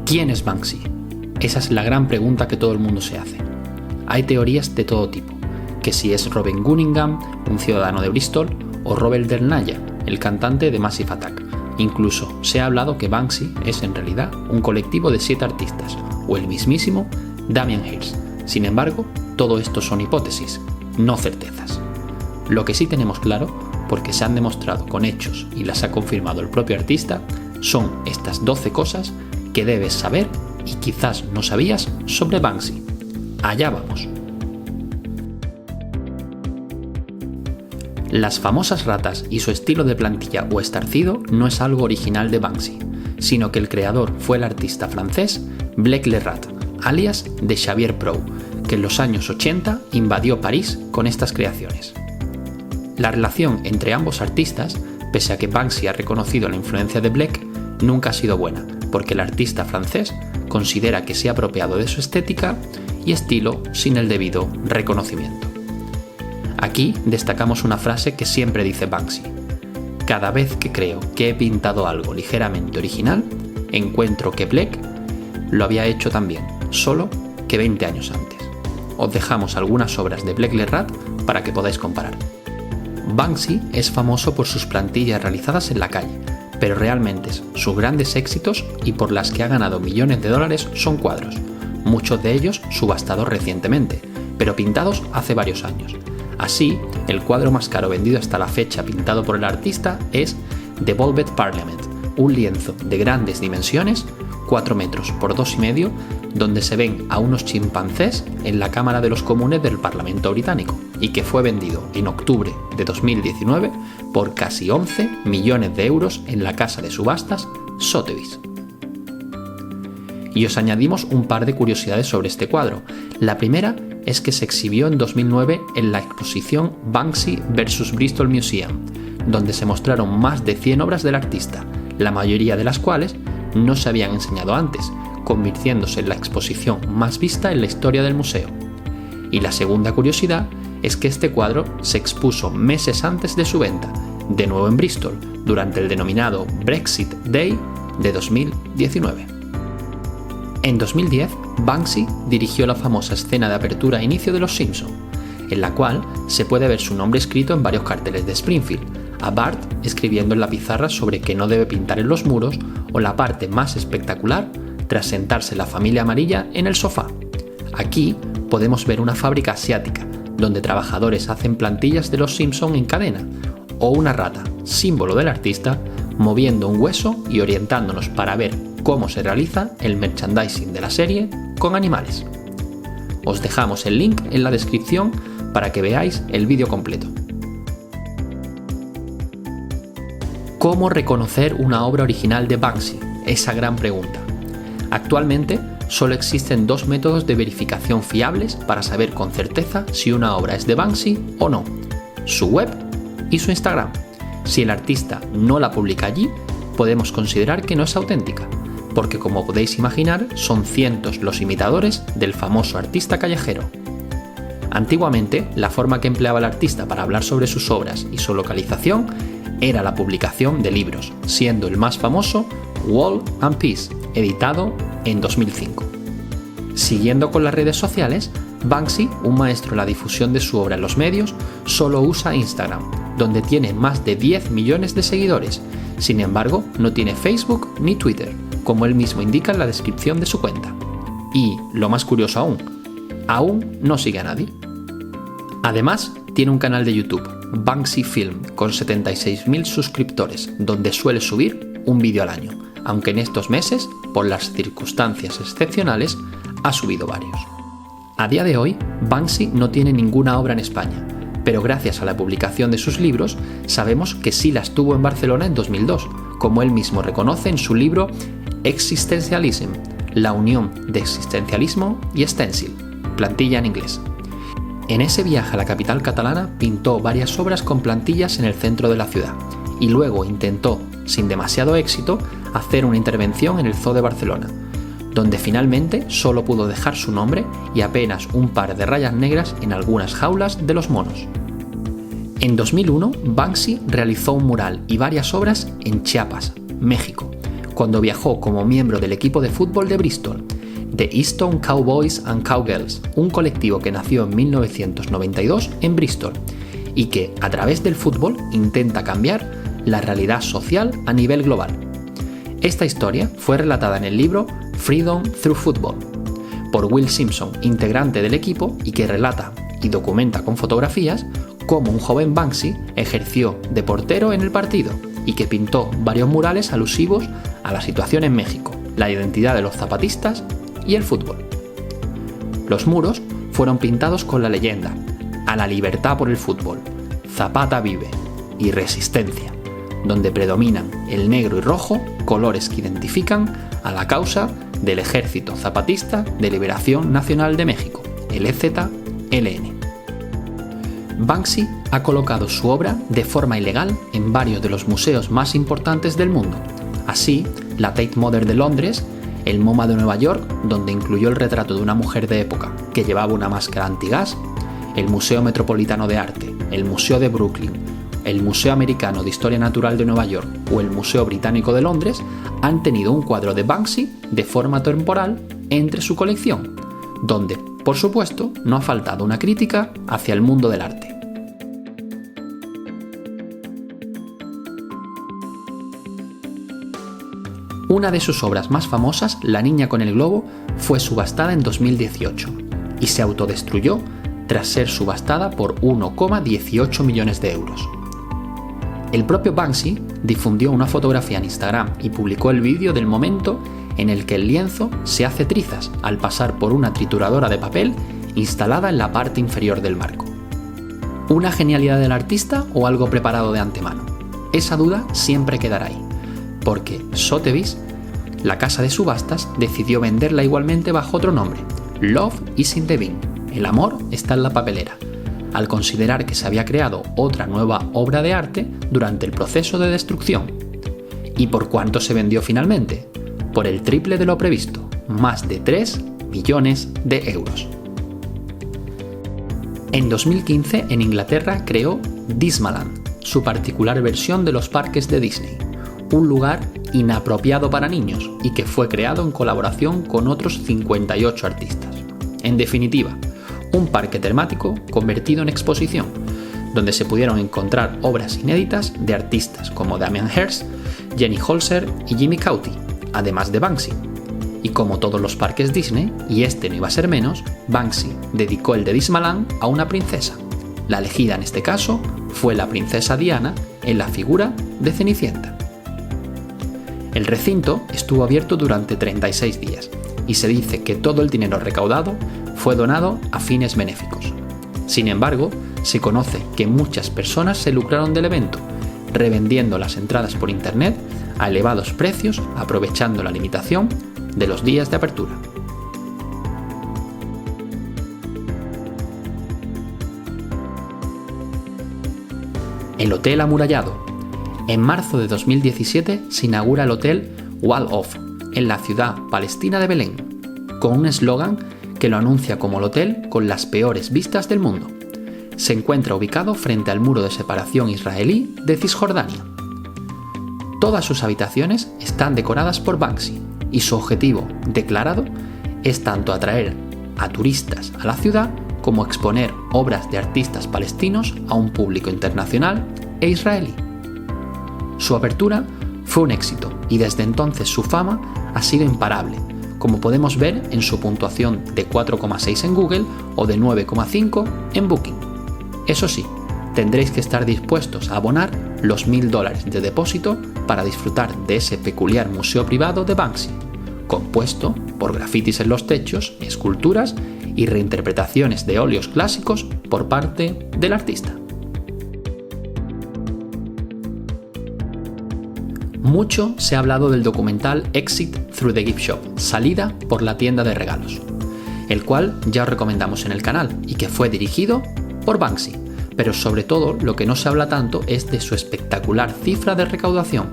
¿Quién es Banksy? Esa es la gran pregunta que todo el mundo se hace. Hay teorías de todo tipo, que si es Robin Cunningham, un ciudadano de Bristol, o Robert Del Naja, el cantante de Massive Attack. Incluso se ha hablado que Banksy es en realidad un colectivo de 7 artistas, o el mismísimo Damien Hirst. Sin embargo, todo esto son hipótesis, no certezas. Lo que sí tenemos claro, porque se han demostrado con hechos y las ha confirmado el propio artista, son estas 12 cosas que debes saber y quizás no sabías sobre Banksy. Allá vamos. Las famosas ratas y su estilo de plantilla o estarcido no es algo original de Banksy, sino que el creador fue el artista francés Blake Le Rat, alias de Xavier Prou, que en los años 80 invadió París con estas creaciones. La relación entre ambos artistas, pese a que Banksy ha reconocido la influencia de Blake, nunca ha sido buena, porque el artista francés considera que se ha apropiado de su estética y estilo sin el debido reconocimiento. Aquí destacamos una frase que siempre dice Banksy: cada vez que creo que he pintado algo ligeramente original, encuentro que Blake lo había hecho también, solo que 20 años antes. Os dejamos algunas obras de Blake Le Rat para que podáis comparar. Banksy es famoso por sus plantillas realizadas en la calle, pero realmente sus grandes éxitos y por las que ha ganado millones de dólares son cuadros, muchos de ellos subastados recientemente, pero pintados hace varios años. Así, el cuadro más caro vendido hasta la fecha pintado por el artista es The Velvet Parliament, un lienzo de grandes dimensiones, 4 metros por 2,5, donde se ven a unos chimpancés en la Cámara de los Comunes del Parlamento británico, y que fue vendido en octubre de 2019 por casi 11 millones de euros en la casa de subastas Sotheby's. Y os añadimos un par de curiosidades sobre este cuadro. La primera es que se exhibió en 2009 en la exposición Banksy vs Bristol Museum, donde se mostraron más de 100 obras del artista, la mayoría de las cuales no se habían enseñado antes, convirtiéndose en la exposición más vista en la historia del museo. Y la segunda curiosidad es que este cuadro se expuso meses antes de su venta, de nuevo en Bristol, durante el denominado Brexit Day de 2019. En 2010, Banksy dirigió la famosa escena de apertura e inicio de Los Simpson, en la cual se puede ver su nombre escrito en varios carteles de Springfield, a Bart escribiendo en la pizarra sobre que no debe pintar en los muros, o la parte más espectacular, tras sentarse la familia amarilla en el sofá. Aquí podemos ver una fábrica asiática, donde trabajadores hacen plantillas de Los Simpson en cadena, o una rata, símbolo del artista, moviendo un hueso y orientándonos para ver cómo se realiza el merchandising de la serie con animales. Os dejamos el link en la descripción para que veáis el vídeo completo. ¿Cómo reconocer una obra original de Banksy? Esa gran pregunta. Actualmente solo existen 2 métodos de verificación fiables para saber con certeza si una obra es de Banksy o no: su web y su Instagram. Si el artista no la publica allí, podemos considerar que no es auténtica, porque como podéis imaginar, son cientos los imitadores del famoso artista callejero. Antiguamente, la forma que empleaba el artista para hablar sobre sus obras y su localización era la publicación de libros, siendo el más famoso Wall and Peace, editado en 2005. Siguiendo con las redes sociales, Banksy, un maestro en la difusión de su obra en los medios, solo usa Instagram, donde tiene más de 10 millones de seguidores. Sin embargo, no tiene Facebook ni Twitter, como él mismo indica en la descripción de su cuenta. Y, lo más curioso aún no sigue a nadie. Además, tiene un canal de YouTube, Banksy Film, con 76.000 suscriptores, donde suele subir un vídeo al año, aunque en estos meses, por las circunstancias excepcionales, ha subido varios. A día de hoy, Banksy no tiene ninguna obra en España, pero gracias a la publicación de sus libros, sabemos que sí las tuvo en Barcelona en 2002, como él mismo reconoce en su libro Existentialism, la unión de existencialismo y stencil, plantilla en inglés. En ese viaje a la capital catalana pintó varias obras con plantillas en el centro de la ciudad, y luego intentó, sin demasiado éxito, hacer una intervención en el Zoo de Barcelona, donde finalmente solo pudo dejar su nombre y apenas un par de rayas negras en algunas jaulas de los monos. En 2001, Banksy realizó un mural y varias obras en Chiapas, México, cuando viajó como miembro del equipo de fútbol de Bristol, The Easton Cowboys and Cowgirls, un colectivo que nació en 1992 en Bristol y que, a través del fútbol, intenta cambiar la realidad social a nivel global. Esta historia fue relatada en el libro Freedom Through Football, por Will Simpson, integrante del equipo, y que relata y documenta con fotografías cómo un joven Banksy ejerció de portero en el partido y que pintó varios murales alusivos a la situación en México, la identidad de los zapatistas y el fútbol. Los muros fueron pintados con la leyenda "A la libertad por el fútbol, Zapata vive" y "Resistencia", donde predominan el negro y rojo, colores que identifican a la causa del Ejército Zapatista de Liberación Nacional de México, el EZLN. Banksy ha colocado su obra de forma ilegal en varios de los museos más importantes del mundo, así la Tate Modern de Londres, el MoMA de Nueva York, donde incluyó el retrato de una mujer de época que llevaba una máscara antigás, el Museo Metropolitano de Arte, el Museo de Brooklyn, el Museo Americano de Historia Natural de Nueva York o el Museo Británico de Londres han tenido un cuadro de Banksy de forma temporal entre su colección, donde, por supuesto, no ha faltado una crítica hacia el mundo del arte. Una de sus obras más famosas, La niña con el globo, fue subastada en 2018 y se autodestruyó tras ser subastada por 1,18 millones de euros. El propio Banksy difundió una fotografía en Instagram y publicó el vídeo del momento en el que el lienzo se hace trizas al pasar por una trituradora de papel instalada en la parte inferior del marco. ¿Una genialidad del artista o algo preparado de antemano? Esa duda siempre quedará ahí, porque Sotheby's, la casa de subastas, decidió venderla igualmente bajo otro nombre, Love is in the Bin, el amor está en la papelera, al considerar que se había creado otra nueva obra de arte durante el proceso de destrucción. ¿Y por cuánto se vendió finalmente? Por el triple de lo previsto, más de 3 millones de euros. En 2015, en Inglaterra, creó Dismaland, su particular versión de los parques de Disney, un lugar inapropiado para niños y que fue creado en colaboración con otros 58 artistas. En definitiva, un parque temático convertido en exposición, donde se pudieron encontrar obras inéditas de artistas como Damien Hirst, Jenny Holzer y Jimmy Cauty, además de Banksy. Y como todos los parques Disney, y este no iba a ser menos, Banksy dedicó el de Dismaland a una princesa. La elegida en este caso fue la princesa Diana en la figura de Cenicienta. El recinto estuvo abierto durante 36 días y se dice que todo el dinero recaudado fue donado a fines benéficos. Sin embargo, se conoce que muchas personas se lucraron del evento, revendiendo las entradas por internet a elevados precios, aprovechando la limitación de los días de apertura. El Hotel Amurallado. En marzo de 2017 se inaugura el Hotel Wall of, en la ciudad palestina de Belén, con un eslogan que lo anuncia como el hotel con las peores vistas del mundo. Se encuentra ubicado frente al muro de separación israelí de Cisjordania. Todas sus habitaciones están decoradas por Banksy y su objetivo declarado es tanto atraer a turistas a la ciudad como exponer obras de artistas palestinos a un público internacional e israelí. Su apertura fue un éxito y desde entonces su fama ha sido imparable, como podemos ver en su puntuación de 4,6 en Google o de 9,5 en Booking. Eso sí, tendréis que estar dispuestos a abonar los $1.000 de depósito para disfrutar de ese peculiar museo privado de Banksy, compuesto por grafitis en los techos, esculturas y reinterpretaciones de óleos clásicos por parte del artista. Mucho se ha hablado del documental Exit Through the Gift Shop, salida por la tienda de regalos, el cual ya os recomendamos en el canal y que fue dirigido por Banksy, pero sobre todo lo que no se habla tanto es de su espectacular cifra de recaudación,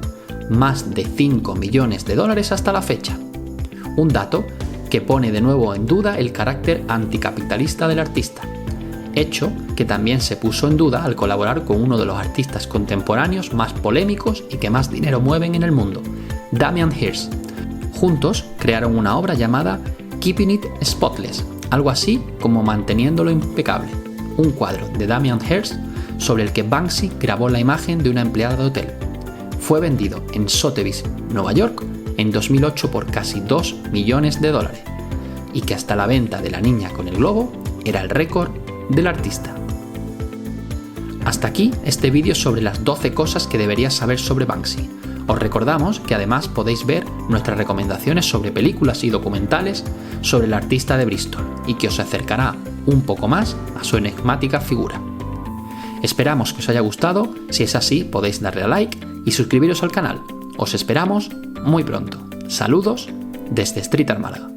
más de 5 millones de dólares hasta la fecha. Un dato que pone de nuevo en duda el carácter anticapitalista del artista, hecho que también se puso en duda al colaborar con uno de los artistas contemporáneos más polémicos y que más dinero mueven en el mundo, Damien Hirst. Juntos crearon una obra llamada Keeping It Spotless, algo así como Manteniéndolo Impecable, un cuadro de Damien Hirst sobre el que Banksy grabó la imagen de una empleada de hotel. Fue vendido en Sotheby's, Nueva York, en 2008 por casi $2 millones, y que hasta la venta de la niña con el globo era el récord del artista. Hasta aquí este vídeo sobre las 12 cosas que deberías saber sobre Banksy. Os recordamos que además podéis ver nuestras recomendaciones sobre películas y documentales sobre el artista de Bristol y que os acercará un poco más a su enigmática figura. Esperamos que os haya gustado, si es así podéis darle a like y suscribiros al canal. Os esperamos muy pronto. Saludos desde Street Art Málaga.